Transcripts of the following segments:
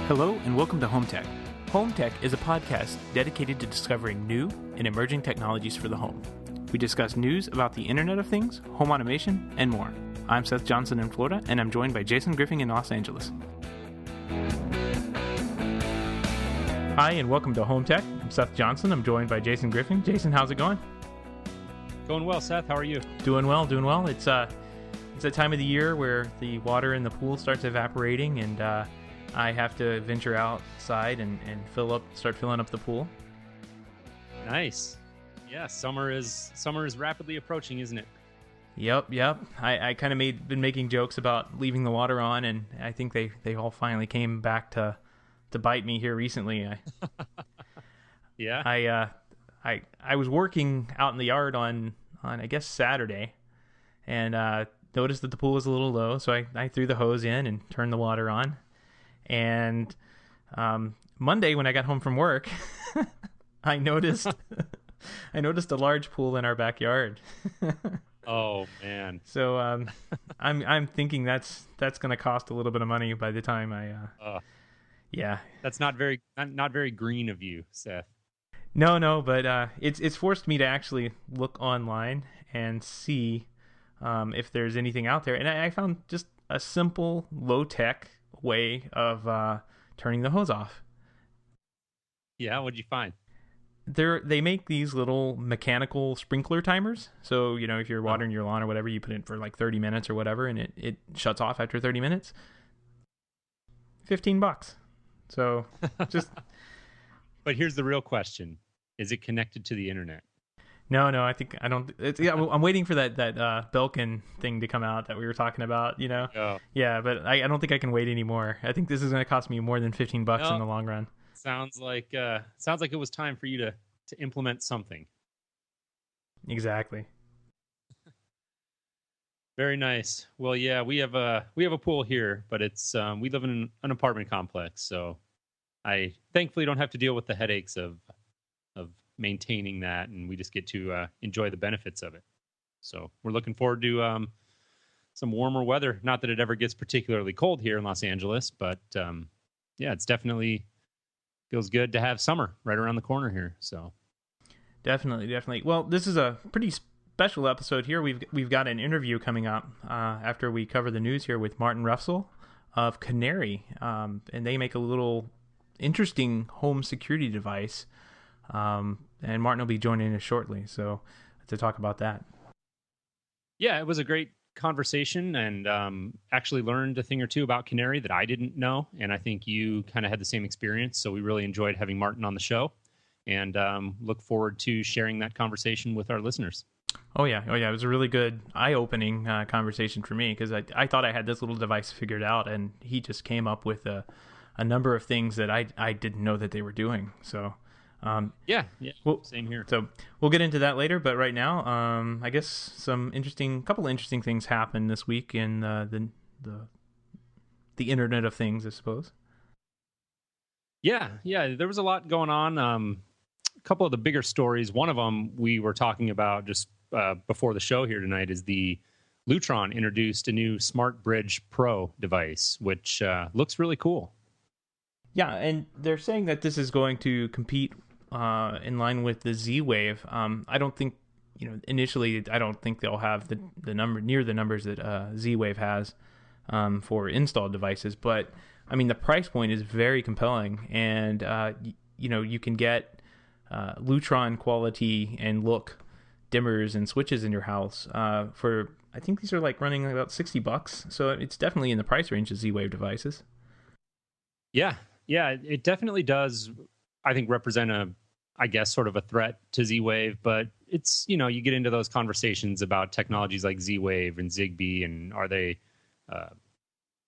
Hello and welcome to HomeTech. HomeTech is a podcast dedicated to discovering new and emerging technologies for the home. We discuss news about the Internet of Things, home automation, and more. I'm Seth Johnson in Florida, and I'm joined by Jason Griffin in Los Angeles. Hi, and welcome to HomeTech. I'm Seth Johnson. I'm joined by Jason Griffin. Jason, how's it going? Going well, Seth. How are you? Doing well. It's that time of the year where the water in the pool starts evaporating, and I have to venture outside and start filling up the pool. Nice. Yeah, summer is rapidly approaching, isn't it? Yep. I kind of been making jokes about leaving the water on, and I think they all finally came back to bite me here recently. Yeah. I was working out in the yard on I guess Saturday, and noticed that the pool was a little low, so I threw the hose in and turned the water on. And Monday when I got home from work, I noticed a large pool in our backyard. Oh man! So I'm thinking that's going to cost a little bit of money by the time yeah. That's not very green of you, Seth. No, but it's forced me to actually look online and see if there's anything out there, and I found just a simple, low-tech way of turning the hose off. Yeah, what'd you find? They make these little mechanical sprinkler timers. So, if you're watering your lawn or whatever, you put it for like 30 minutes or whatever, and it shuts off after 30 minutes. $15. So, just... But here's the real question. Is it connected to the internet? No, I don't. I'm waiting for that Belkin thing to come out that we were talking about. Oh. Yeah, but I don't think I can wait anymore. I think this is going to cost me more than $15 in the long run. Sounds like it was time for you to implement something. Exactly. Very nice. Well, yeah, we have a pool here, but it's we live in an apartment complex, so I thankfully don't have to deal with the headaches of maintaining that, and we just get to enjoy the benefits of it. So we're looking forward to some warmer weather. Not that it ever gets particularly cold here in Los Angeles, but yeah, it's definitely feels good to have summer right around the corner here. So definitely. Well, this is a pretty special episode here. We've got an interview coming up after we cover the news here with Martin Refsal of Canary, and they make a little interesting home security device. And Martin will be joining us shortly, so to talk about that. Yeah, it was a great conversation, and actually learned a thing or two about Canary that I didn't know, and I think you kind of had the same experience, so we really enjoyed having Martin on the show, and look forward to sharing that conversation with our listeners. Oh yeah, it was a really good, eye-opening conversation for me, because I thought I had this little device figured out, and he just came up with a number of things that I didn't know that they were doing, so... Yeah. Well, same here. So we'll get into that later, but right now, I guess couple interesting things happened this week in the Internet of Things, I suppose. Yeah, there was a lot going on. A couple of the bigger stories. One of them we were talking about just before the show here tonight is the Lutron introduced a new Smart Bridge Pro device, which looks really cool. Yeah, and they're saying that this is going to compete in line with the Z-Wave. I don't think, initially, I don't think they'll have the number near the numbers that Z-Wave has for installed devices. But I mean, the price point is very compelling, and you can get Lutron quality and look dimmers and switches in your house for, I think these are like running about $60. So it's definitely in the price range of Z-Wave devices. Yeah, it definitely does, I think, represent sort of a threat to Z-Wave, but it's, you get into those conversations about technologies like Z-Wave and Zigbee, and are they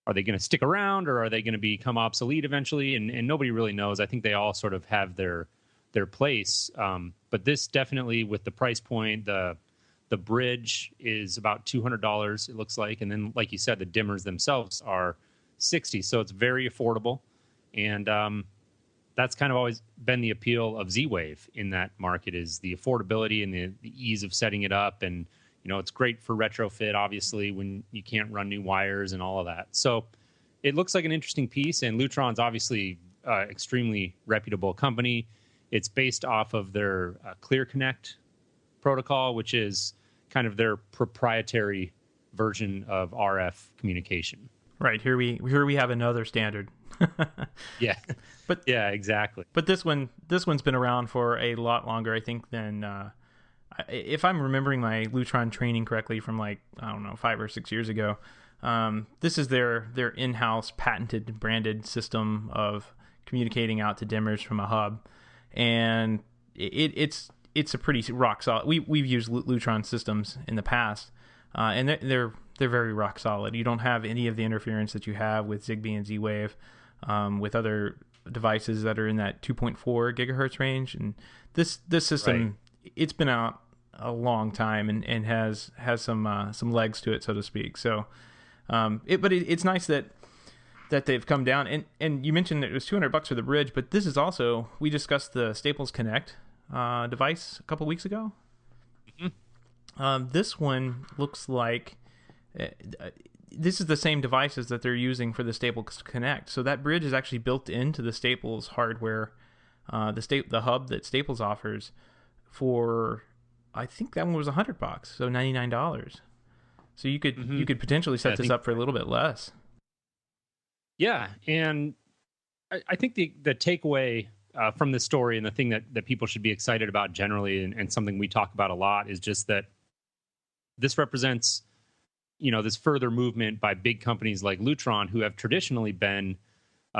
going to stick around, or are they going to become obsolete eventually? And nobody really knows. I think they all sort of have their place. But this definitely, with the price point, the bridge is about $200, it looks like. And then, like you said, the dimmers themselves are $60. So it's very affordable. And that's kind of always been the appeal of Z-Wave in that market, is the affordability and the ease of setting it up. And, it's great for retrofit, obviously, when you can't run new wires and all of that. So it looks like an interesting piece, and Lutron's obviously extremely reputable company. It's based off of their Clear Connect protocol, which is kind of their proprietary version of RF communication. Right, here we have another standard. Yeah, But yeah, exactly. But this one's been around for a lot longer, I think, than if I'm remembering my Lutron training correctly from like, I don't know, 5 or 6 years ago. This is their in-house patented branded system of communicating out to dimmers from a hub, and it's a pretty rock solid. We've used Lutron systems in the past, and they're very rock solid. You don't have any of the interference that you have with Zigbee and Z-Wave, with other devices that are in that 2.4 gigahertz range. And this system, It's been out a long time and has some legs to it, so to speak. So, it's nice that they've come down. And you mentioned that it was $200 for the bridge, but this is also, we discussed the Staples Connect device a couple weeks ago. Mm-hmm. This one looks like this is the same devices that they're using for the Staples Connect. So that bridge is actually built into the Staples hardware, the hub that Staples offers for, I think that one was $100, so $99. So you could potentially set this up for a little bit less. Yeah, and I think the takeaway from this story, and the thing that people should be excited about generally, and something we talk about a lot, is just that this represents, this further movement by big companies like Lutron, who have traditionally been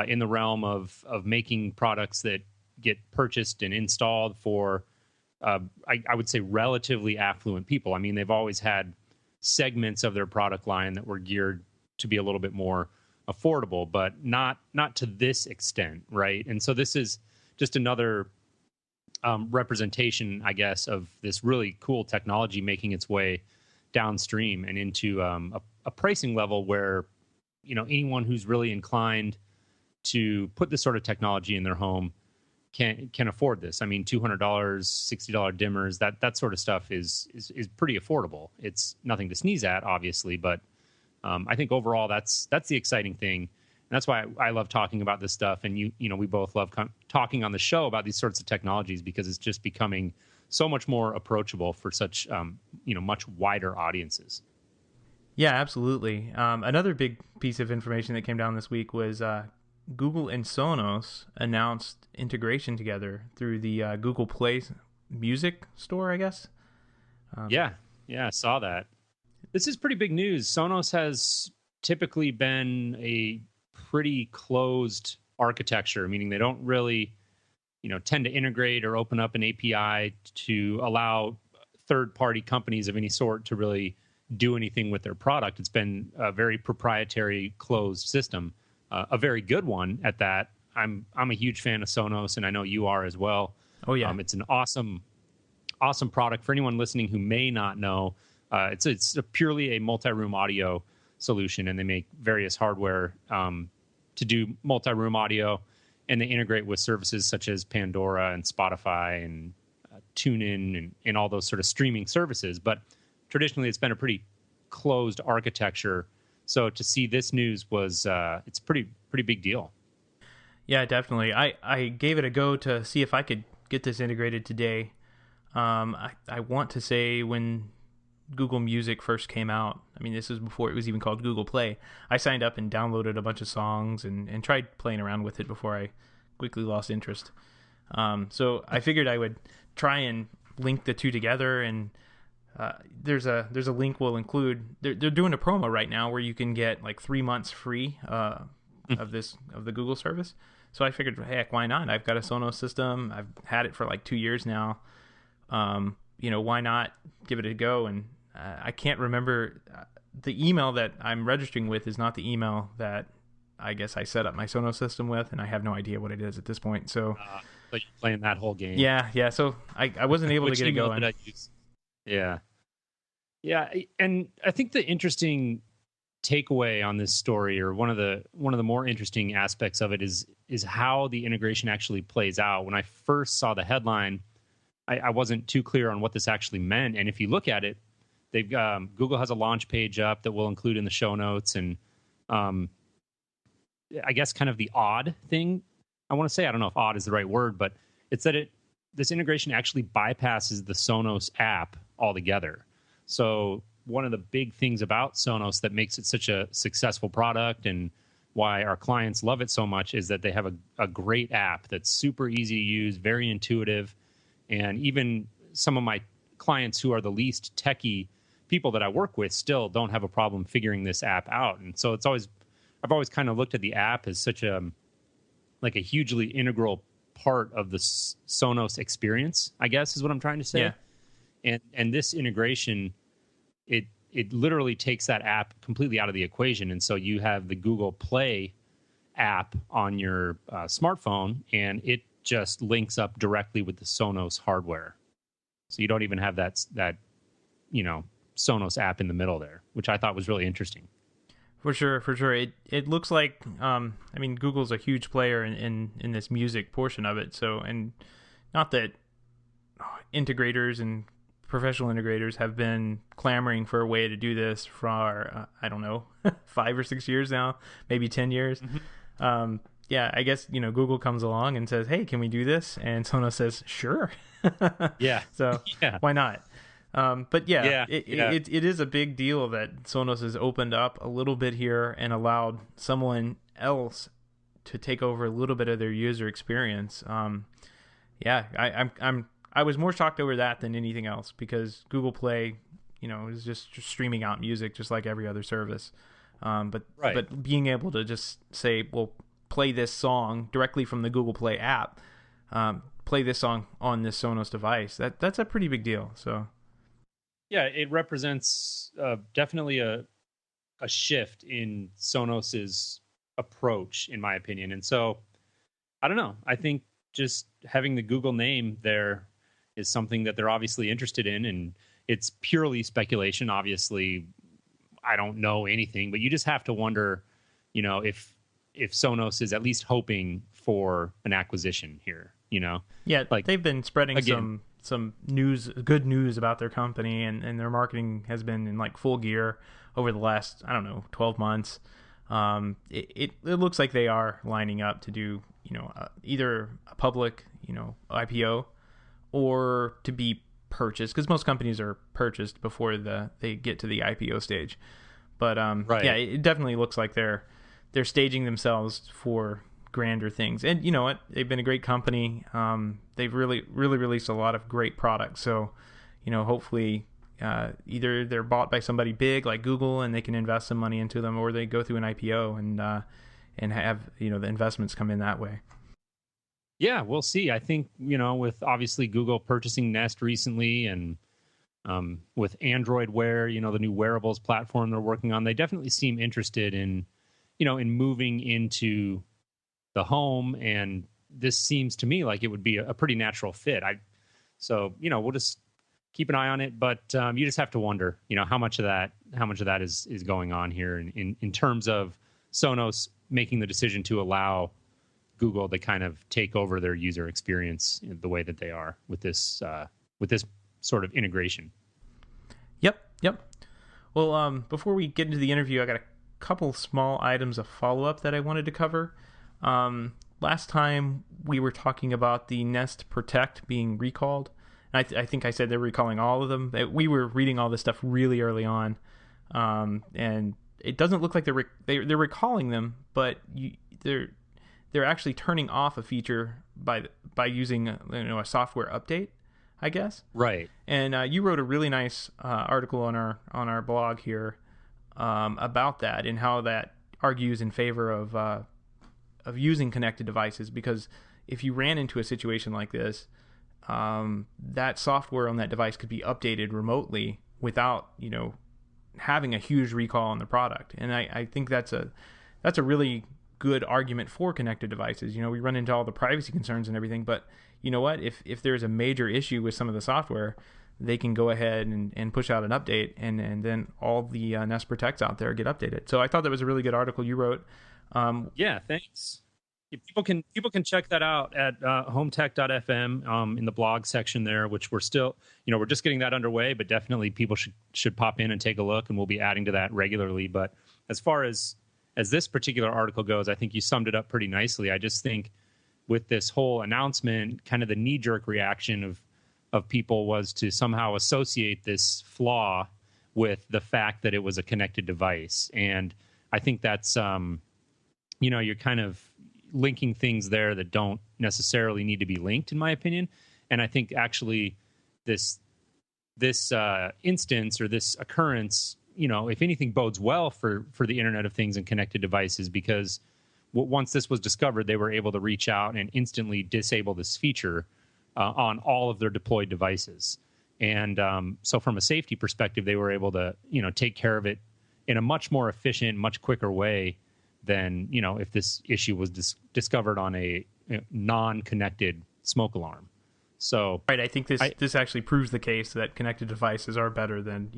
in the realm of making products that get purchased and installed for, I would say, relatively affluent people. I mean, they've always had segments of their product line that were geared to be a little bit more affordable, but not to this extent, right? And so this is just another representation, I guess, of this really cool technology making its way downstream and into a pricing level where anyone who's really inclined to put this sort of technology in their home can afford this. I mean, $200, $60 dimmers, that sort of stuff is pretty affordable. It's nothing to sneeze at, obviously, but I think overall that's the exciting thing, and that's why I love talking about this stuff. And we both love talking on the show about these sorts of technologies, because it's just becoming so much more approachable for such much wider audiences. Yeah, absolutely. Another big piece of information that came down this week was Google and Sonos announced integration together through the Google Play Music store, I guess. Yeah, I saw that. This is pretty big news. Sonos has typically been a pretty closed architecture, meaning they don't really, tend to integrate or open up an API to allow third-party companies of any sort to really do anything with their product. It's been a very proprietary, closed system, a very good one at that. I'm a huge fan of Sonos, and I know you are as well. Oh yeah, it's an awesome product. For anyone listening who may not know, it's purely a multi-room audio solution, and they make various hardware to do multi-room audio, and they integrate with services such as Pandora and Spotify and TuneIn and all those sort of streaming services. But traditionally, it's been a pretty closed architecture. So to see this news was it's pretty big deal. Yeah, definitely. I gave it a go to see if I could get this integrated today. I want to say when Google Music first came out, I mean, this was before it was even called Google Play, I signed up and downloaded a bunch of songs and tried playing around with it before I quickly lost interest. So I figured I would try and link the two together, and there's a link we'll include. They're doing a promo right now where you can get like 3 months free of the Google service. So I figured, heck, why not? I've got a Sonos system. I've had it for like 2 years now. Why not give it a go? And I can't remember, the email that I'm registering with is not the email that I guess I set up my Sonos system with, and I have no idea what it is at this point. So you're playing that whole game. Yeah. So I wasn't able to get it going. Yeah. And I think the interesting takeaway on this story, or one of the more interesting aspects of it, is how the integration actually plays out. When I first saw the headline, I wasn't too clear on what this actually meant. And if you look at it, Google has a launch page up that we'll include in the show notes, and I guess, kind of the odd thing. I want to say, I don't know if odd is the right word, but it's that this integration actually bypasses the Sonos app altogether. So one of the big things about Sonos that makes it such a successful product and why our clients love it so much is that they have a great app that's super easy to use, very intuitive. And even some of my clients who are the least techie people that I work with still don't have a problem figuring this app out. And so I've always kind of looked at the app as such a hugely integral part of the Sonos experience, I guess is what I'm trying to say. Yeah. And this integration, it literally takes that app completely out of the equation. And so you have the Google Play app on your smartphone, and it just links up directly with the Sonos hardware. So you don't even have that Sonos app in the middle there, which I thought was really interesting. For sure. It looks like, Google's a huge player in this music portion of it. So, and not that integrators and professional integrators have been clamoring for a way to do this for, 5 or 6 years now, maybe 10 years. Mm-hmm. I guess, Google comes along and says, hey, can we do this? And Sonos says, sure. Yeah. So yeah. Why not? It is a big deal that Sonos has opened up a little bit here and allowed someone else to take over a little bit of their user experience. I was more shocked over that than anything else because Google Play, is just streaming out music just like every other service. But being able to just say, well, play this song directly from the Google Play app, play this song on this Sonos device, that's a pretty big deal. So. Yeah, it represents definitely a shift in Sonos's approach, in my opinion. And so, I don't know. I think just having the Google name there is something that they're obviously interested in, and it's purely speculation. Obviously, I don't know anything, but you just have to wonder, if Sonos is at least hoping for an acquisition here. Yeah, they've been spreading some good news about their company, and their marketing has been in full gear over the last 12 months. It looks like they are lining up to do either a public IPO or to be purchased, because most companies are purchased before they get to the IPO stage. But it definitely looks like they're staging themselves for grander things. And you know what? They've been a great company. They've really released a lot of great products. So, hopefully either they're bought by somebody big like Google and they can invest some money into them, or they go through an IPO and have the investments come in that way. Yeah, we'll see. I think, with obviously Google purchasing Nest recently and with Android Wear, the new wearables platform they're working on, they definitely seem interested in moving into the home, and this seems to me like it would be a pretty natural fit. So we'll just keep an eye on it, but you just have to wonder, how much of that is going on here in terms of Sonos making the decision to allow Google to kind of take over their user experience the way that they are with this sort of integration. Yep. Well, before we get into the interview, I got a couple small items of follow-up that I wanted to cover. Last time we were talking about the Nest Protect being recalled. I think I said they're recalling all of them. We were reading all this stuff really early on, and it doesn't look like they're recalling them, but they're actually turning off a feature by using a software update, I guess. Right. And you wrote a really nice article on our blog here about that and how that argues in favor of using connected devices, because if you ran into a situation like this, that software on that device could be updated remotely without having a huge recall on the product. And I think that's a really good argument for connected devices. We run into all the privacy concerns and everything, but you know what? If there's a major issue with some of the software, they can go ahead and push out an update, and then all the Nest Protects out there get updated. So I thought that was a really good article you wrote. Yeah, thanks. People can check that out at HomeTech.fm in the blog section there, which we're still, we're just getting that underway, but definitely people should pop in and take a look, and we'll be adding to that regularly. But as far as as this particular article goes, I think you summed it up pretty nicely. I just think with this whole announcement, kind of the knee-jerk reaction of people was to somehow associate this flaw with the fact that it was a connected device. And I think that's, you're kind of linking things there that don't necessarily need to be linked, in my opinion. And I think actually this instance or this occurrence, if anything, bodes well for the Internet of Things and connected devices, because once this was discovered, they were able to reach out and instantly disable this feature on all of their deployed devices. And so from a safety perspective, they were able to, take care of it in a much more efficient, much quicker way than, if this issue was discovered on a non-connected smoke alarm. So, right, I think this actually proves the case that connected devices are better than,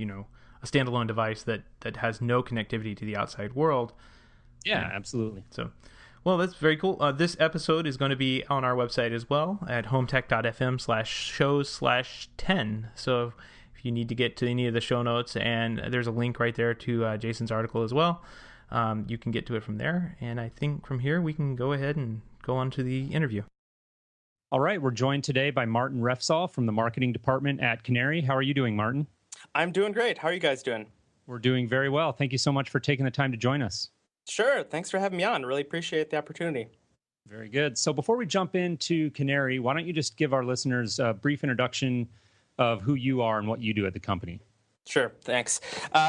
a standalone device that has no connectivity to the outside world. Yeah, absolutely. So, well, that's very cool. This episode is going to be on our website as well at HomeTech.fm/shows/10. So if you need to get to any of the show notes, and there's a link right there to Jason's article as well, you can get to it from there. And I think from here we can go ahead and go on to the interview. All right, we're joined today by Martin Refsal from the marketing department at Canary. How are you doing, Martin? I'm doing great. How are you guys doing? We're doing very well. Thank you so much for taking the time to join us. Sure. Thanks for having me on. Really appreciate the opportunity. Very good. So before we jump into Canary, why don't you just give our listeners a brief introduction of who you are and what you do at the company? Sure. Thanks.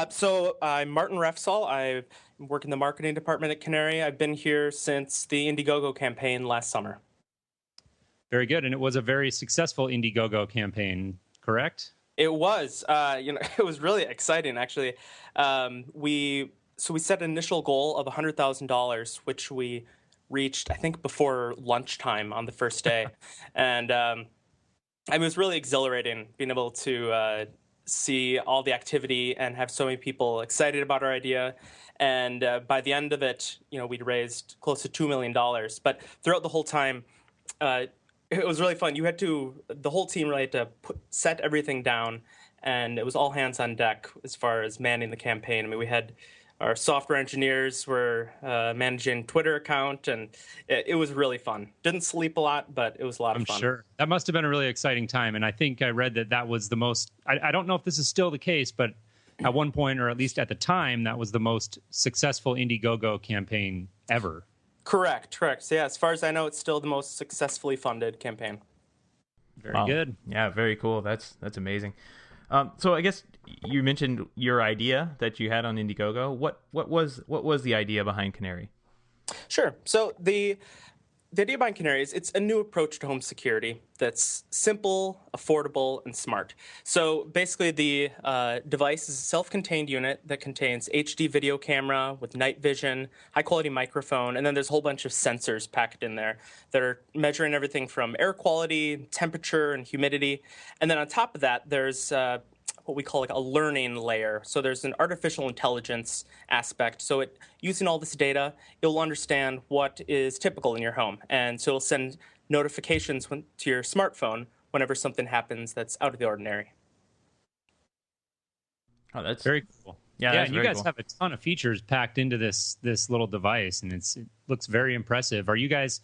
So I'm Martin Refsal. I work in the marketing department at Canary. I've been here since the Indiegogo campaign last summer. Very good. And it was a very successful Indiegogo campaign, correct? It was. It was really exciting, actually. We set an initial goal of $100,000, which we reached, I think, before lunchtime on the first day. And it was really exhilarating being able to see all the activity and have so many people excited about our idea. And by the end of it, we'd raised close to $2 million. But throughout the whole time, it was really fun. The whole team really had to set everything down, and it was all hands on deck as far as manning the campaign. I mean, we had our software engineers were managing Twitter account, and it was really fun. Didn't sleep a lot, but it was a lot of fun. I'm sure. That must have been a really exciting time, and I think I read that was the most, I don't know if this is still the case, but at one point, or at least at the time, that was the most successful Indiegogo campaign ever. Correct. So yeah, as far as I know, it's still the most successfully funded campaign. Very good. Yeah, very cool. That's amazing. So I guess you mentioned your idea that you had on Indiegogo. What was the idea behind Canary? Sure. So the idea behind Canary is it's a new approach to home security that's simple, affordable, and smart. So basically the device is a self-contained unit that contains HD video camera with night vision, high-quality microphone, and then there's a whole bunch of sensors packed in there that are measuring everything from air quality, temperature, and humidity. And then on top of that, there's what we call like a learning layer. So there's an artificial intelligence aspect. So using all this data, it'll understand what is typical in your home. And so it'll send notifications to your smartphone whenever something happens that's out of the ordinary. Oh, that's very cool. Yeah, you guys have a ton of features packed into this little device, and it looks very impressive. Are you guys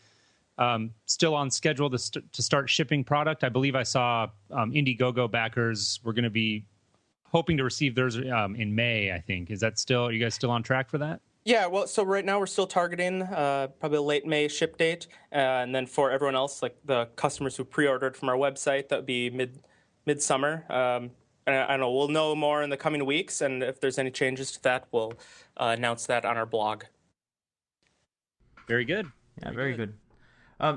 still on schedule to start shipping product? I believe I saw Indiegogo backers were going to be hoping to receive theirs in May, I think. Are you guys still on track for that? Yeah, well, so right now we're still targeting probably a late May ship date. And then for everyone else, like the customers who pre-ordered from our website, that would be midsummer. And I don't know, we'll know more in the coming weeks. And if there's any changes to that, we'll announce that on our blog. Very good. Yeah, very good.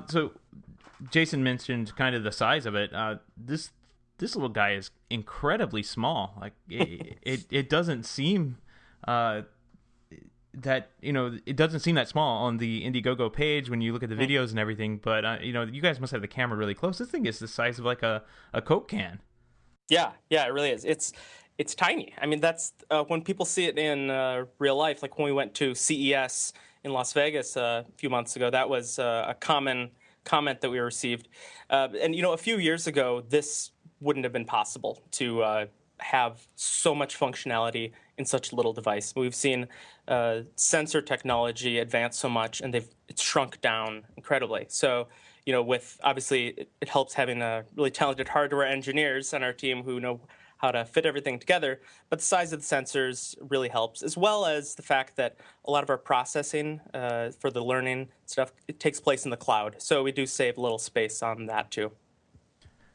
So Jason mentioned kind of the size of it. This little guy is incredibly small. Like it doesn't seem that it doesn't seem that small on the Indiegogo page when you look at the videos and everything. But you guys must have the camera really close. This thing is the size of like a Coke can. Yeah, it really is. It's tiny. I mean, that's when people see it in real life. Like when we went to CES in Las Vegas a few months ago, that was a common comment that we received. And a few years ago, this wouldn't have been possible to have so much functionality in such little device. We've seen sensor technology advance so much, and it's shrunk down incredibly. So, with obviously it helps having really talented hardware engineers on our team who know how to fit everything together. But the size of the sensors really helps, as well as the fact that a lot of our processing for the learning stuff, it takes place in the cloud. So we do save a little space on that too.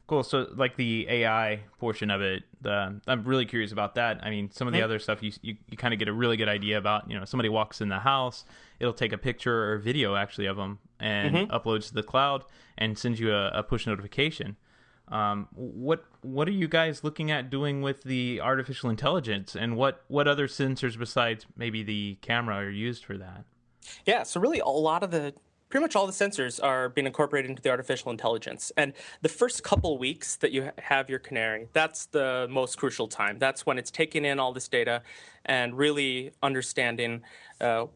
Cool. So, like the AI portion of it, I'm really curious about that. I mean, some of the other stuff you kind of get a really good idea about. Somebody walks in the house, it'll take a picture or video actually of them and uploads to the cloud and sends you a push notification. What are you guys looking at doing with the artificial intelligence, and what other sensors besides maybe the camera are used for that? Yeah. So really, pretty much all the sensors are being incorporated into the artificial intelligence. And the first couple weeks that you have your Canary, that's the most crucial time. That's when it's taking in all this data and really understanding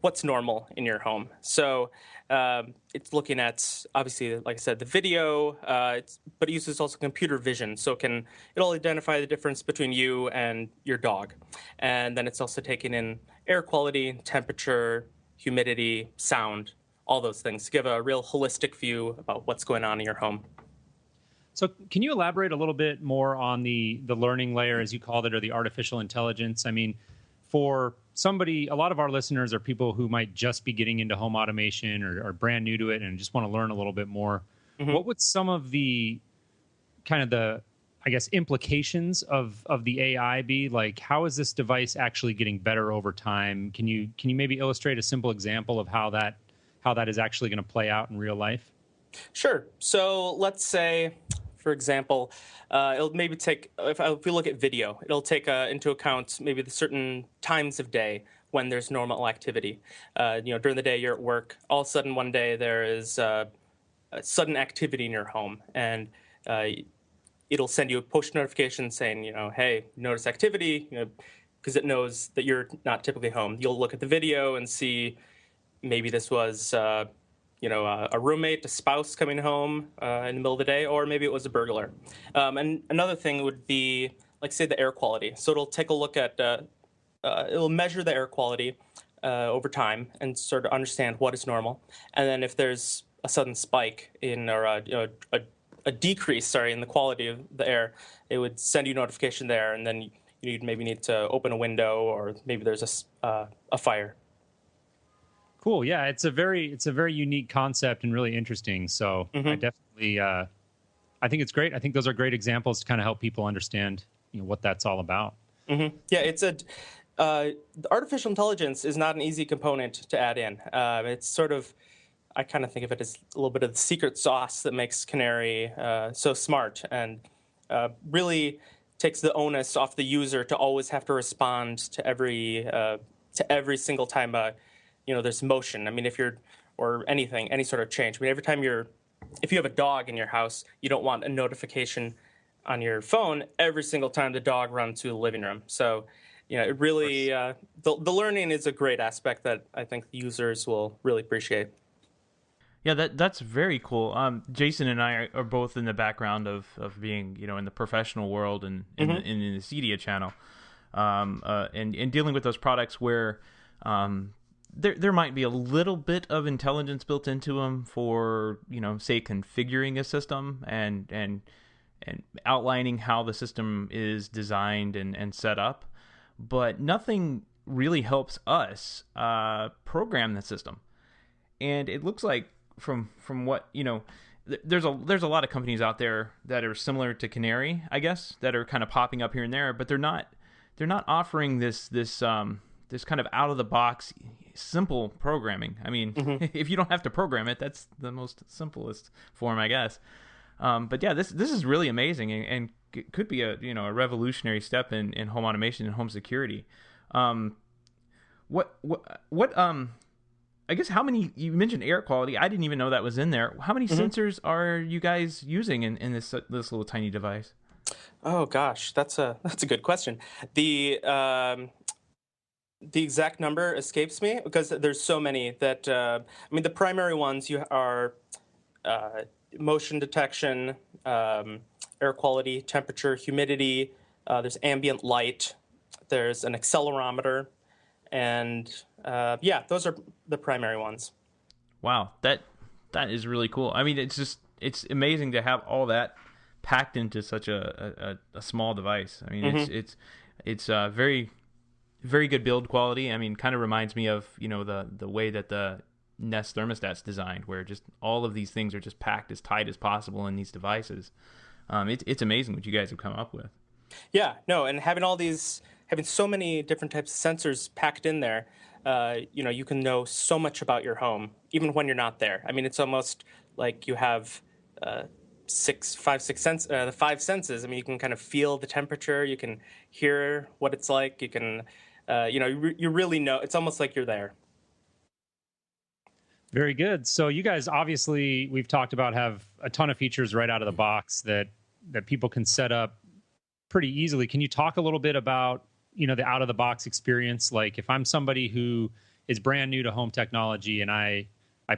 what's normal in your home. So it's looking at, obviously, like I said, the video, but it uses also computer vision. So it'll identify the difference between you and your dog. And then it's also taking in air quality, temperature, humidity, sound, all those things to give a real holistic view about what's going on in your home. So can you elaborate a little bit more on the learning layer, as you called it, or the artificial intelligence? I mean, for somebody, a lot of our listeners are people who might just be getting into home automation or brand new to it and just want to learn a little bit more. What would some of the I guess, implications of the AI be? Like, how is this device actually getting better over time? Can you maybe illustrate a simple example of how that is actually going to play out in real life? Sure. So let's say, for example, it'll maybe take, if we look at video, it'll take into account maybe the certain times of day when there's normal activity. During the day you're at work, all of a sudden one day there is a sudden activity in your home, and it'll send you a push notification saying, hey, notice activity, because it knows that you're not typically home. You'll look at the video and see maybe this was, a roommate, a spouse coming home in the middle of the day, or maybe it was a burglar. And another thing would be, like, say, the air quality. So it'll take a look at, it'll measure the air quality over time and sort of understand what is normal. And then if there's a sudden spike or a decrease, in the quality of the air, it would send you notification there, and then you'd maybe need to open a window, or maybe there's a fire. Cool. Yeah, it's a very unique concept and really interesting. So I definitely, I think it's great. I think those are great examples to kind of help people understand, what that's all about. Yeah, it's the artificial intelligence is not an easy component to add in. It's sort of, I kind of think of it as a little bit of the secret sauce that makes Canary so smart, and really takes the onus off the user to always have to respond to every single time there's motion. I mean, or anything, any sort of change. I mean, every time if you have a dog in your house, you don't want a notification on your phone every single time the dog runs through the living room. So, it really, the learning is a great aspect that I think the users will really appreciate. Yeah, that's very cool. Jason and I are both in the background of being, in the professional world and in the CEDIA channel, and dealing with those products where there might be a little bit of intelligence built into them for, say, configuring a system and outlining how the system is designed and set up, but nothing really helps us program the system. And it looks like from what there's a lot of companies out there that are similar to Canary, I guess, that are kind of popping up here and there, but they're not offering this kind of out of the box simple programming. I mean, if you don't have to program it, that's the most simplest form, I guess. But yeah, this is really amazing, and could be a revolutionary step in home automation and home security. What I guess, how many, you mentioned air quality. I didn't even know that was in there. How many sensors are you guys using in this little tiny device? Oh gosh, that's a good question. The exact number escapes me because there's so many that the primary ones are motion detection, air quality, temperature, humidity, there's ambient light, there's an accelerometer, and those are the primary ones. Wow, that is really cool. I mean, it's amazing to have all that packed into such a small device. I mean, it's very very good build quality. I mean, kind of reminds me of the way that the Nest thermostat's designed, where just all of these things are just packed as tight as possible in these devices. It's amazing what you guys have come up with. Yeah, no, and having so many different types of sensors packed in there, you can know so much about your home, even when you're not there. I mean, it's almost like you have the five senses. I mean, you can kind of feel the temperature, you can hear what it's like, you can, you really know. It's almost like you're there. Very good. So you guys, obviously, we've talked about, have a ton of features right out of the box that people can set up pretty easily. Can you talk a little bit about, the out of the box experience? Like if I'm somebody who is brand new to home technology and I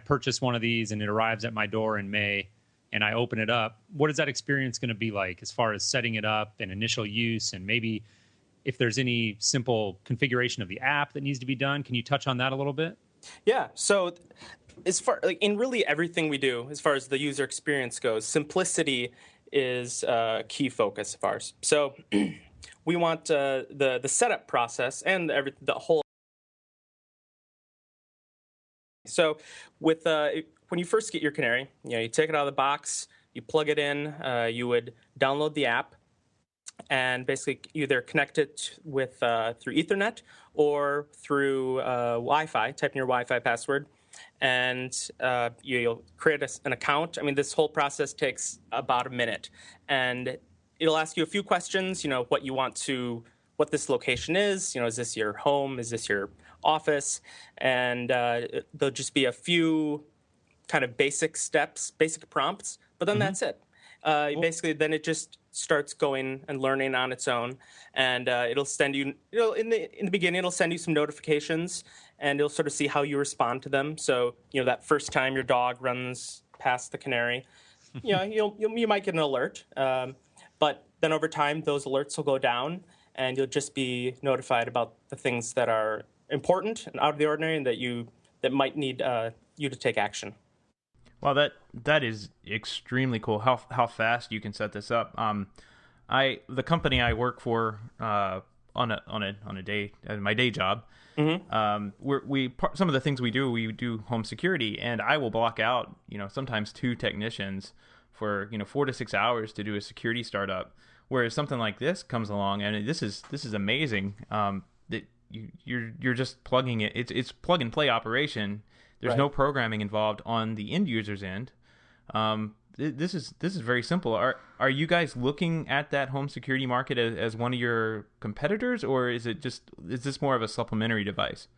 purchase one of these and it arrives at my door in May and I open it up, what is that experience going to be like as far as setting it up and initial use, and maybe if there's any simple configuration of the app that needs to be done? Can you touch on that a little bit? Yeah. So as far in really everything we do, as far as the user experience goes, simplicity is a key focus of ours. So we want the setup process and the whole. So with when you first get your Canary, you take it out of the box, you plug it in, you would download the app, and basically either connect it with through Ethernet or through Wi-Fi. Type in your Wi-Fi password, and you'll create an account. I mean, this whole process takes about a minute, and it'll ask you a few questions. What this location is. Is this your home? Is this your office? And there'll just be a few kind of basic steps, basic prompts, but then that's it. Cool. Basically, then it just starts going and learning on its own, and it'll send you, in the beginning, it'll send you some notifications, and it'll sort of see how you respond to them. So, that first time your dog runs past the Canary, you might get an alert, but then over time, those alerts will go down, and you'll just be notified about the things that are important and out of the ordinary, and that might need you to take action. Well, that is extremely cool. How fast you can set this up. The company I work for on a day, my day job. Mm-hmm. Some of the things we do home security, and I will block out sometimes 2 technicians for 4 to 6 hours to do a security startup. Whereas something like this comes along, and this is amazing. That you're just plugging it. It's plug and play operation. There's no programming involved on the end user's end. This is very simple. Are you guys looking at that home security market as one of your competitors, or is this more of a supplementary device?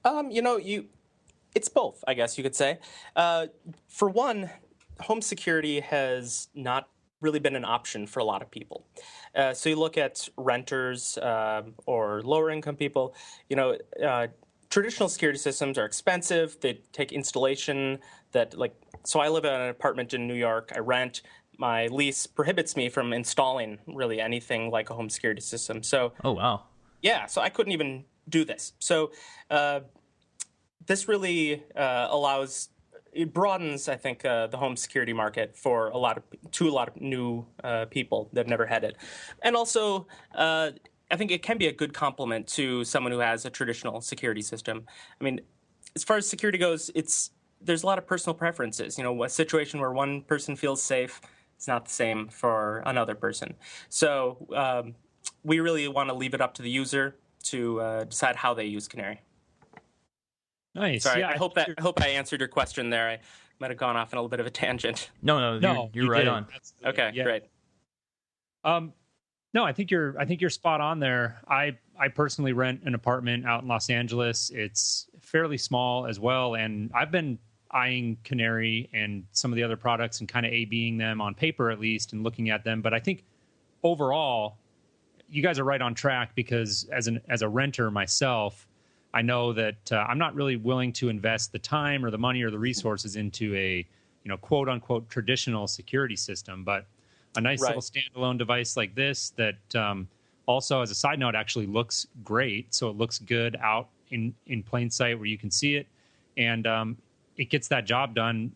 It's both, I guess you could say. For one, home security has not really been an option for a lot of people. So you look at renters or lower income people. Traditional security systems are expensive. They take installation so I live in an apartment in New York. I rent. My lease prohibits me from installing really anything like a home security system. So, oh, wow. Yeah, so I couldn't even do this. So this really it broadens, I think, the home security market for a lot of new people that have never had it. And also, I think it can be a good complement to someone who has a traditional security system. I mean, as far as security goes, there's a lot of personal preferences. A situation where one person feels safe is not the same for another person. So we really want to leave it up to the user to decide how they use Canary. Nice. Sorry, yeah, I hope I answered your question there. I might have gone off on a little bit of a tangent. No, you're right on. Absolutely. Okay, yeah. Great. No, I think you're spot on there. I personally rent an apartment out in Los Angeles. It's fairly small as well, and I've been eyeing Canary and some of the other products and kind of A/Bing them on paper at least and looking at them. But I think overall, you guys are right on track, because as a renter myself, I know that I'm not really willing to invest the time or the money or the resources into a quote unquote traditional security system, but a nice Right. little standalone device like this that also, as a side note, actually looks great. So it looks good out in plain sight where you can see it. And it gets that job done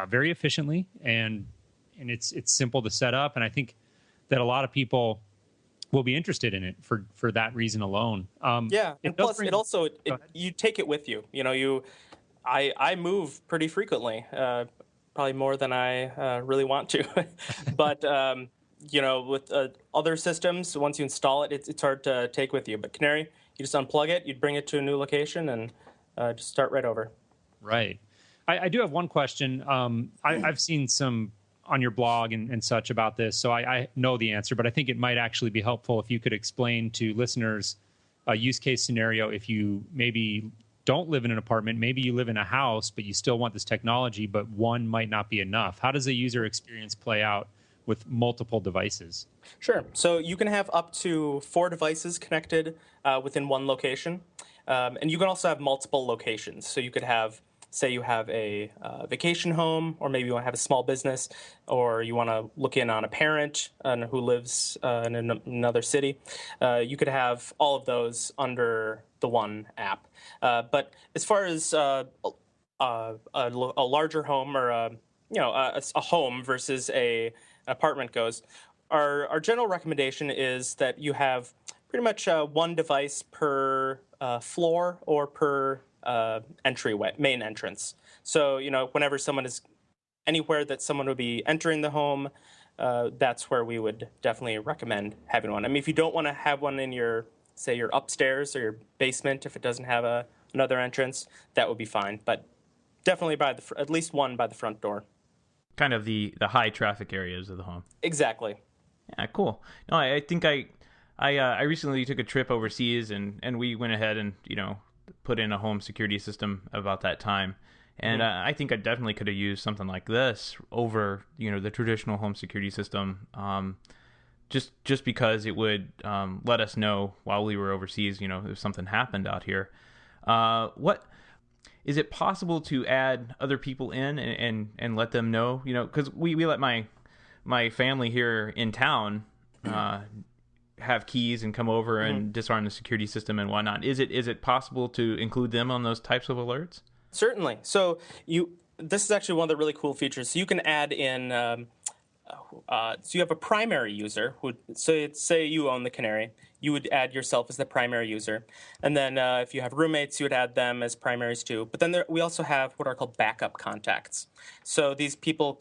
very efficiently, and it's simple to set up. And I think that a lot of people will be interested in it for that reason alone. Yeah, and plus it also Go ahead. you take it with you. I move pretty frequently, probably more than I really want to. But with other systems, once you install it, it's hard to take with you. But Canary, you just unplug it, you'd bring it to a new location, and just start right over. Right. I do have one question. I've seen some on your blog and such about this, so I know the answer, but I think it might actually be helpful if you could explain to listeners a use case scenario if you maybe don't live in an apartment, maybe you live in a house, but you still want this technology, but one might not be enough. How does the user experience play out with multiple devices? Sure. So you can have up to 4 devices connected within one location. And you can also have multiple locations. So you could have, say you have a vacation home, or maybe you want to have a small business, or you want to look in on a parent who lives in another city. You could have all of those under the one app. But as far as a larger home, or a home versus an apartment goes, our general recommendation is that you have pretty much one device per floor or per entryway, main entrance. So, whenever someone is anywhere that someone would be entering the home, that's where we would definitely recommend having one. I mean, if you don't want to have one in your upstairs or your basement, if it doesn't have another entrance, that would be fine. But definitely at least one by the front door. Kind of the high traffic areas of the home. Exactly. Yeah, cool. No, I think I recently took a trip overseas, and we went ahead and put in a home security system about that time, and I think I definitely could have used something like this over the traditional home security system, just because it would let us know while we were overseas, if something happened out here. What is it possible to add other people in and let them know? Because we let my family here in town have keys and come over and disarm the security system and whatnot. Is it possible to include them on those types of alerts? Certainly. So this is actually one of the really cool features. So you can add in. So you have a primary user who, say you own the Canary, you would add yourself as the primary user, and then if you have roommates, you would add them as primaries too. But then we also have what are called backup contacts. So these people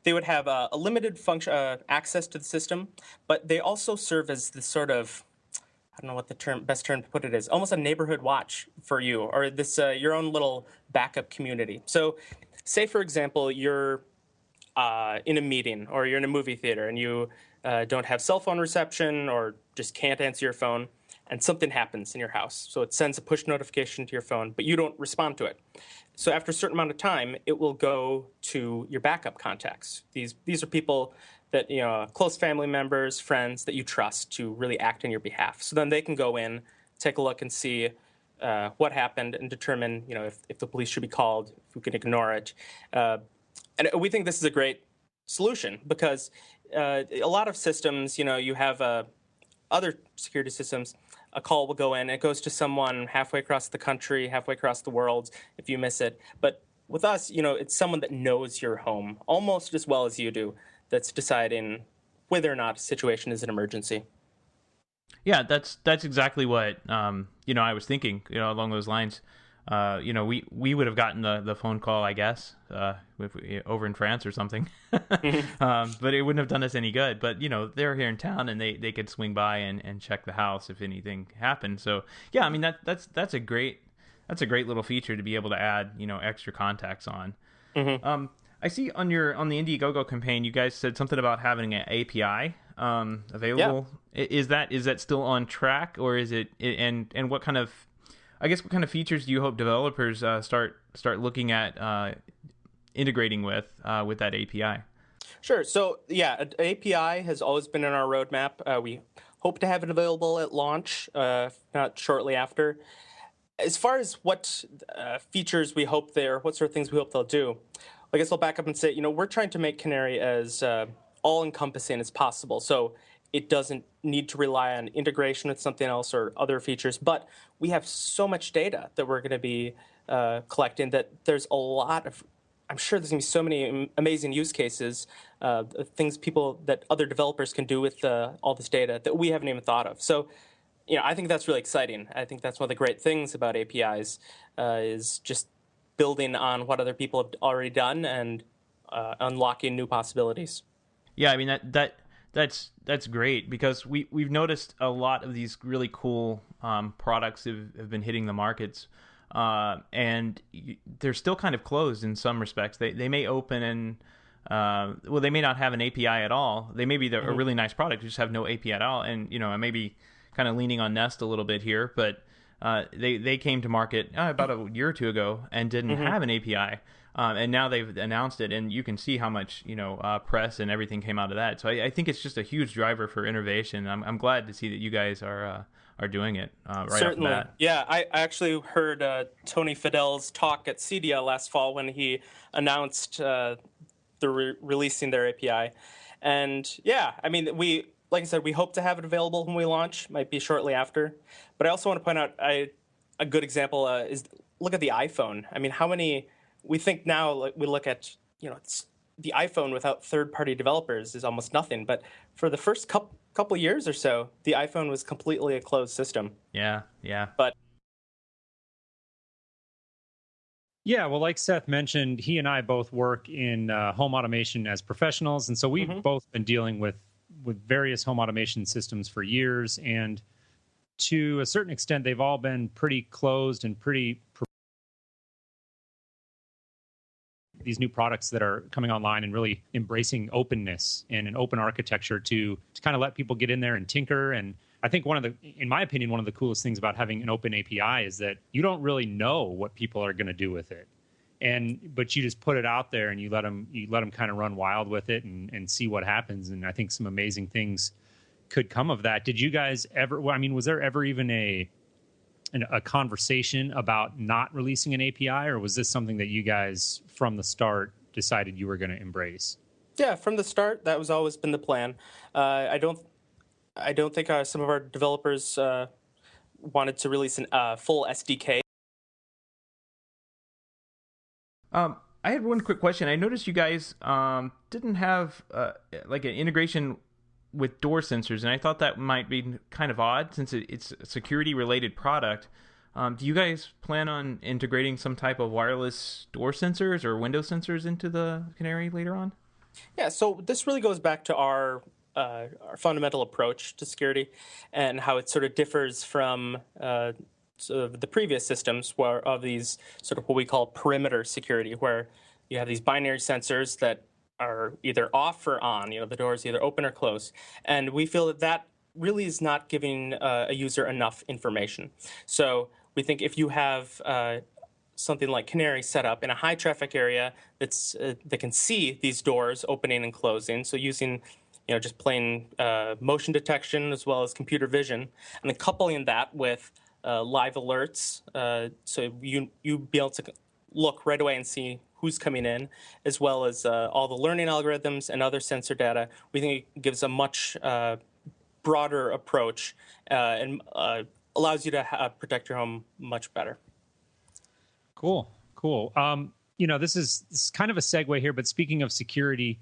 they would have a limited function access to the system, but they also serve as this sort of, I don't know what the best term to put it is, almost a neighborhood watch for you, or this your own little backup community. So say, for example, you're in a meeting, or you're in a movie theater, and you don't have cell phone reception, or just can't answer your phone, and something happens in your house. So it sends a push notification to your phone, but you don't respond to it. So after a certain amount of time, it will go to your backup contacts. These are people that, close family members, friends that you trust to really act on your behalf. So then they can go in, take a look, and see what happened, and determine, if the police should be called, if we can ignore it. And we think this is a great solution because a lot of systems, you have other security systems, a call will go in, it goes to someone halfway across the country, halfway across the world if you miss it. But with us, it's someone that knows your home almost as well as you do that's deciding whether or not a situation is an emergency. Yeah, that's exactly what I was thinking. Along those lines. We would have gotten the phone call, I guess, over in France or something, but it wouldn't have done us any good. But they're here in town, and they could swing by and check the house if anything happened. So yeah, I mean that's a great little feature to be able to add extra contacts on. Mm-hmm. I see on the Indiegogo campaign, you guys said something about having an API available. Yeah. Is that still on track, or is it? And what kind of features do you hope developers start looking at integrating with that API? Sure. So yeah, an API has always been in our roadmap. We hope to have it available at launch, if not shortly after. As far as what features we hope what sort of things we hope they'll do, I guess I'll back up and say, we're trying to make Canary as all-encompassing as possible. So it doesn't need to rely on integration with something else or other features. But we have so much data that we're going to be collecting that there's a lot of, I'm sure there's going to be so many amazing use cases, things that other developers can do with all this data that we haven't even thought of. So, I think that's really exciting. I think that's one of the great things about APIs is just building on what other people have already done and unlocking new possibilities. Yeah, I mean that's great, because we've noticed a lot of these really cool products have been hitting the markets, and they're still kind of closed in some respects. They may open and they may not have an API at all. They may be a really nice product, just have no API at all. And I may be kind of leaning on Nest a little bit here, but they came to market about a year or two ago and didn't have an API. And now they've announced it, and you can see how much press and everything came out of that. So I think it's just a huge driver for innovation. I'm glad to see that you guys are doing it right Certainly. off the bat. Yeah, I actually heard Tony Fidel's talk at CEDIA last fall when he announced releasing their API. And yeah, I mean, like I said, we hope to have it available when we launch. Might be shortly after. But I also want to point out a good example is look at the iPhone. I mean, how many... We think now, we look at, it's the iPhone without third-party developers is almost nothing. But for the first couple years or so, the iPhone was completely a closed system. Yeah. But yeah, well, like Seth mentioned, he and I both work in home automation as professionals. And so we've both been dealing with various home automation systems for years. And to a certain extent, they've all been pretty closed and these new products that are coming online and really embracing openness and an open architecture to kind of let people get in there and tinker. And I think in my opinion, one of the coolest things about having an open API is that you don't really know what people are going to do with it. But you just put it out there and you let them kind of run wild with it and see what happens. And I think some amazing things could come of that. Did you guys ever, was there ever even a conversation about not releasing an API, or was this something that you guys from the start decided you were going to embrace? Yeah, from the start, that was always been the plan. I don't think some of our developers wanted to release a full SDK. I had one quick question. I noticed you guys didn't have like an integration with door sensors, and I thought that might be kind of odd since it's a security-related product. Do you guys plan on integrating some type of wireless door sensors or window sensors into the Canary later on? Yeah, so this really goes back to our fundamental approach to security and how it sort of differs from sort of the previous systems of these sort of what we call perimeter security, where you have these binary sensors that are either off or on. The door is either open or closed. And we feel that really is not giving a user enough information. So we think if you have something like Canary set up in a high traffic area that can see these doors opening and closing, so using just plain motion detection as well as computer vision, and then coupling that with live alerts, so you be able to look right away and see who's coming in, as well as all the learning algorithms and other sensor data. We think it gives a much broader approach and allows you to protect your home much better. Cool. This is kind of a segue here, but speaking of security,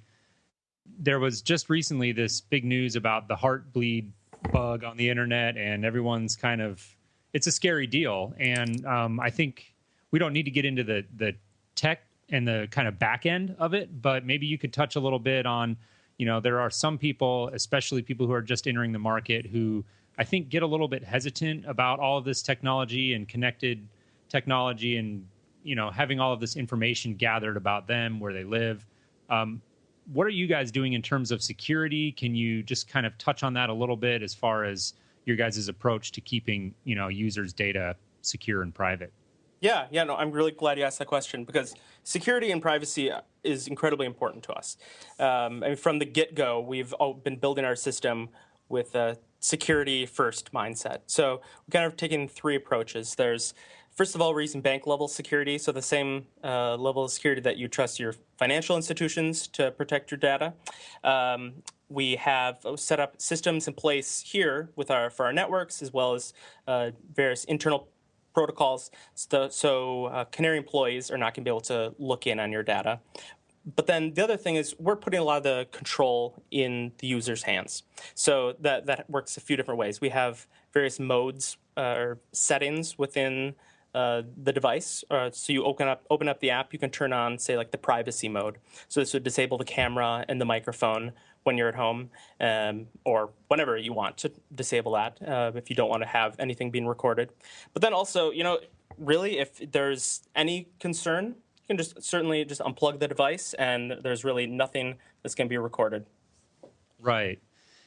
there was just recently this big news about the Heartbleed bug on the internet, and everyone's it's a scary deal. And I think we don't need to get into the tech and the kind of back end of it, but maybe you could touch a little bit on, there are some people, especially people who are just entering the market, who I think get a little bit hesitant about all of this technology and connected technology and, having all of this information gathered about them, where they live. What are you guys doing in terms of security? Can you just kind of touch on that a little bit as far as your guys' approach to keeping, users' data secure and private? Yeah, no, I'm really glad you asked that question, because security and privacy is incredibly important to us. From the get-go, we've been building our system with a security-first mindset. So we're kind of taking three approaches. There's First of all, we're using bank level security, so the same level of security that you trust your financial institutions to protect your data. We have set up systems in place here for our networks, as well as various internal protocols, so Canary employees are not going to be able to look in on your data. But then the other thing is we're putting a lot of the control in the user's hands. So that works a few different ways. We have various modes or settings within the device. So you open up the app, you can turn on, say, like the privacy mode. So this would disable the camera and the microphone when you're at home, or whenever you want to disable that if you don't want to have anything being recorded. But then also, really, if there's any concern, you can certainly just unplug the device, and there's really nothing that's going to be recorded. Right.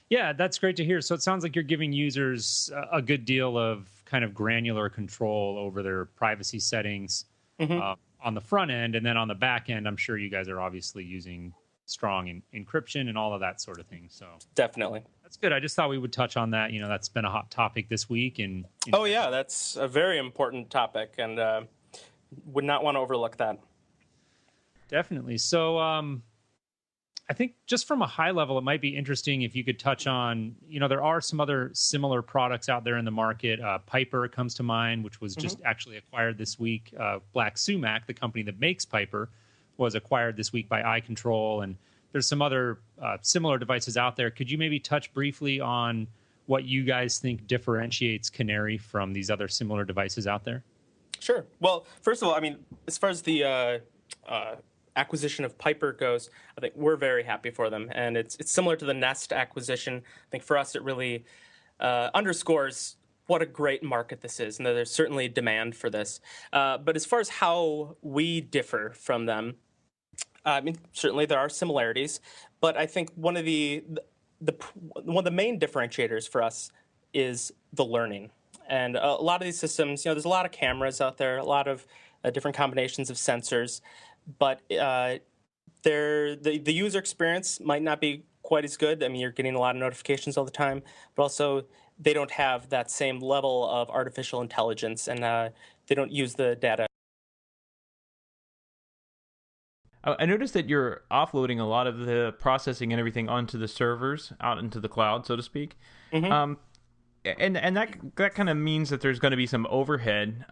Yeah, that's great to hear. So it sounds like you're giving users a good deal of kind of granular control over their privacy settings on the front end, and then on the back end, I'm sure you guys are obviously using strong encryption and all of that sort of thing. So definitely, that's good. I just thought we would touch on that. That's been a hot topic this week, and oh yeah, that's a very important topic, and would not want to overlook that. Definitely. So I think just from a high level, it might be interesting if you could touch on, there are some other similar products out there in the market. Piper comes to mind, which was just actually acquired this week. Black Sumac, the company that makes Piper, was acquired this week by iControl. And there's some other similar devices out there. Could you maybe touch briefly on what you guys think differentiates Canary from these other similar devices out there? Sure. Well, first of all, as far as the acquisition of Piper goes, I think we're very happy for them, and it's similar to the Nest acquisition. I think for us it really underscores what a great market this is, and that there's certainly demand for this. But as far as how we differ from them, certainly there are similarities, but I think one of the main differentiators for us is the learning. And a lot of these systems, there's a lot of cameras out there, a lot of different combinations of sensors, but the user experience might not be quite as good. You're getting a lot of notifications all the time, but also they don't have that same level of artificial intelligence, and they don't use the data. I noticed that you're offloading a lot of the processing and everything onto the servers, out into the cloud, so to speak. And that kind of means that there's going to be some overhead.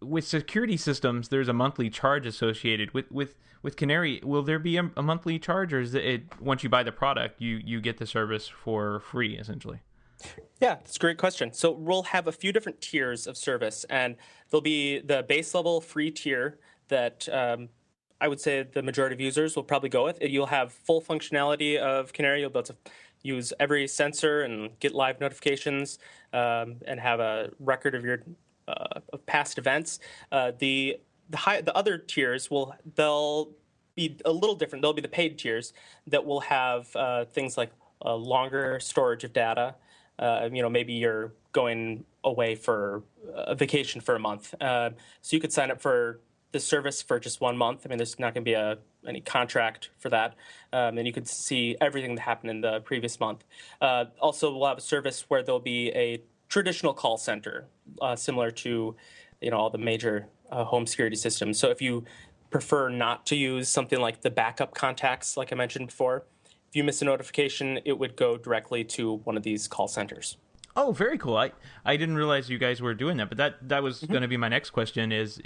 With security systems, there's a monthly charge associated with Canary. Will there be a monthly charge, or is it once you buy the product, you get the service for free, essentially? Yeah, that's a great question. So we'll have a few different tiers of service, and there'll be the base level free tier that I would say the majority of users will probably go with. You'll have full functionality of Canary. You'll be able to use every sensor and get live notifications and have a record of your of past events. The other tiers they'll be a little different. They'll be the paid tiers that will have things like longer storage of data. Maybe you're going away for a vacation for a month, so you could sign up for the service for just 1 month. There's not going to be any contract for that, and you could see everything that happened in the previous month. Also, we'll have a service where there'll be a traditional call center, similar to all the major home security systems. So if you prefer not to use something like the backup contacts, like I mentioned before, if you miss a notification, it would go directly to one of these call centers. Oh, very cool. I didn't realize you guys were doing that, but that was going to be my next question is,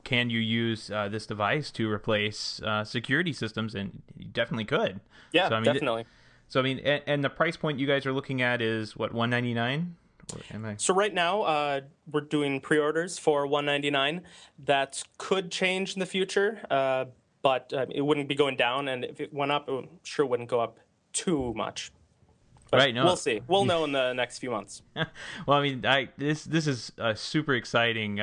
can you use this device to replace security systems? And you definitely could. Yeah, definitely. And the price point you guys are looking at is what, $199? So right now, we're doing pre-orders for $199. That could change in the future, but it wouldn't be going down. And if it went up, it sure wouldn't go up too much. But right. No. We'll see. We'll know in the next few months. Well, this is a super exciting,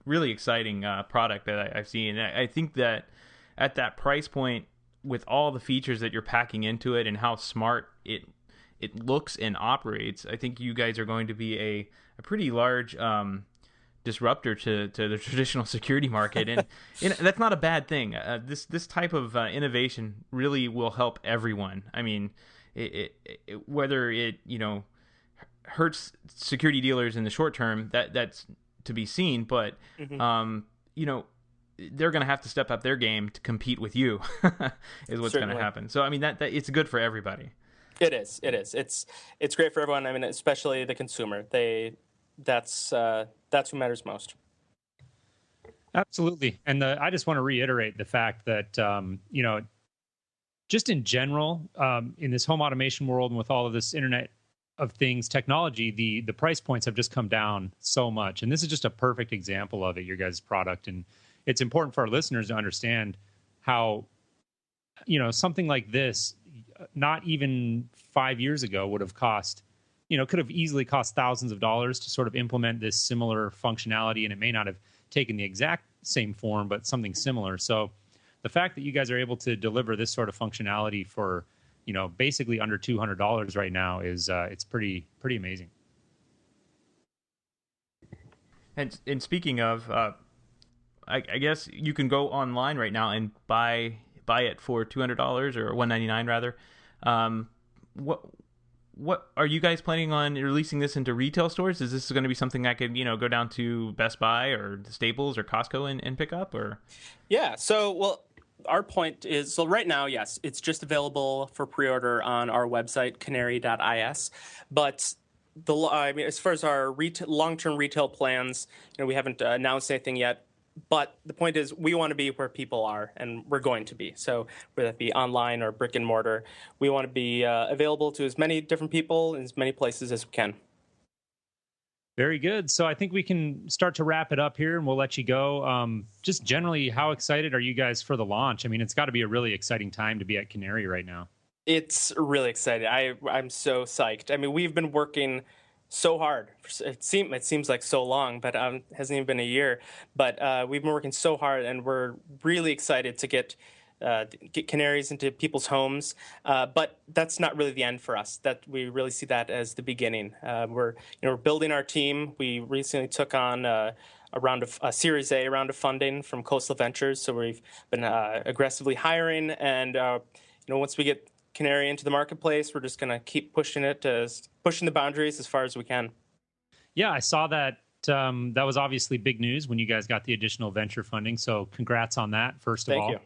really exciting product that I've seen. And I think that at that price point, with all the features that you're packing into it and how smart it looks and operates, I think you guys are going to be a pretty large disruptor to the traditional security market, and that's not a bad thing. This type of innovation really will help everyone. Whether it hurts security dealers in the short term. That's to be seen, but you know, they're going to have to step up their game to compete with you. Is what's going to happen. So I mean that it's good for everybody. It is. It's great for everyone. I mean, especially the consumer. That's who matters most. Absolutely. And I just want to reiterate the fact that, you know, just in general, in this home automation world and with all of this Internet of Things technology, the price points have just come down so much. And this is just a perfect example of it, your guys' product. And it's important for our listeners to understand how, you know, something like this, not even 5 years ago would have cost, you know, could have easily cost thousands of dollars to sort of implement this similar functionality. And it may not have taken the exact same form, but something similar. So the fact that you guys are able to deliver this sort of functionality for, you know, basically under $200 right now is it's pretty amazing. And speaking of, I guess you can go online right now and buy it for $200 or $199 rather. What are you guys planning on releasing this into retail stores? Is this going to be something I could, you know, go down to Best Buy or Staples or Costco and pick up? Or yeah, so well, our point is, so right now, yes, it's just available for pre-order on our website, canary.is. But I mean, as far as our long-term retail plans, you know, we haven't announced anything yet. But the point is, we want to be where people are, and we're going to be. So whether that be online or brick and mortar, we want to be available to as many different people in as many places as we can. Very good. So I think we can start to wrap it up here, and we'll let you go. Just generally, how excited are you guys for the launch? I mean, it's got to be a really exciting time to be at Canary right now. It's really exciting. I'm so psyched. I mean, we've been working so hard. It seems like so long, but hasn't even been a year. But we've been working so hard, and we're really excited to get canaries into people's homes. But that's not really the end for us. That we really see that as the beginning. We're building our team. We recently took on a Series A round of funding from Coastal Ventures. So we've been aggressively hiring, and once we get Canary into the marketplace, we're just going to keep pushing the boundaries as far as we can. Yeah, I saw that. That was obviously big news when you guys got the additional venture funding. So congrats on that, first of all. Thank you.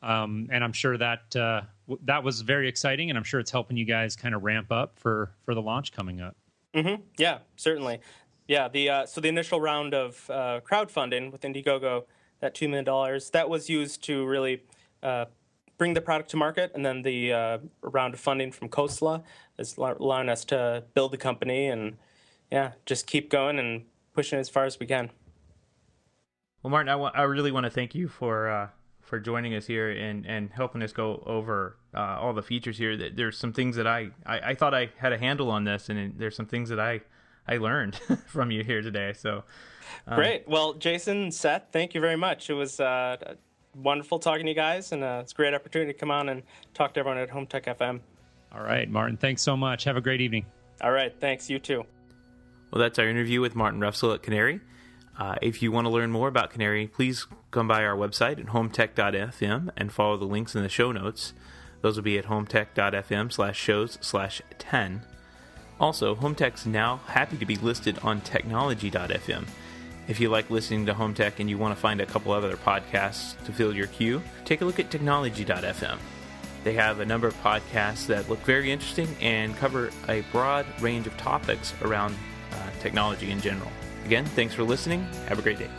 And I'm sure that that was very exciting, and I'm sure it's helping you guys kind of ramp up for the launch coming up. Mm-hmm. Yeah, certainly. Yeah, so the initial round of crowdfunding with Indiegogo, that $2 million, that was used to really bring the product to market, and then the round of funding from Coastal is allowing us to build the company and just keep going and pushing as far as we can. Well, Martin, I really want to thank you for joining us here and helping us go over all the features here. There's some things that I thought I had a handle on this, and there's some things that I learned from you here today. So great. Well, Jason, Seth, thank you very much. It was wonderful talking to you guys, and it's a great opportunity to come on and talk to everyone at HomeTech.fm. All right, Martin, thanks so much. Have a great evening. All right, thanks. You too. Well, that's our interview with Martin Refsal at Canary. If you want to learn more about Canary, please come by our website at HomeTech.fm and follow the links in the show notes. Those will be at HomeTech.fm/shows/10. Also, HomeTech's now happy to be listed on Technology.fm. If you like listening to HomeTech and you want to find a couple of other podcasts to fill your queue, take a look at Technology.fm. They have a number of podcasts that look very interesting and cover a broad range of topics around technology in general. Again, thanks for listening. Have a great day.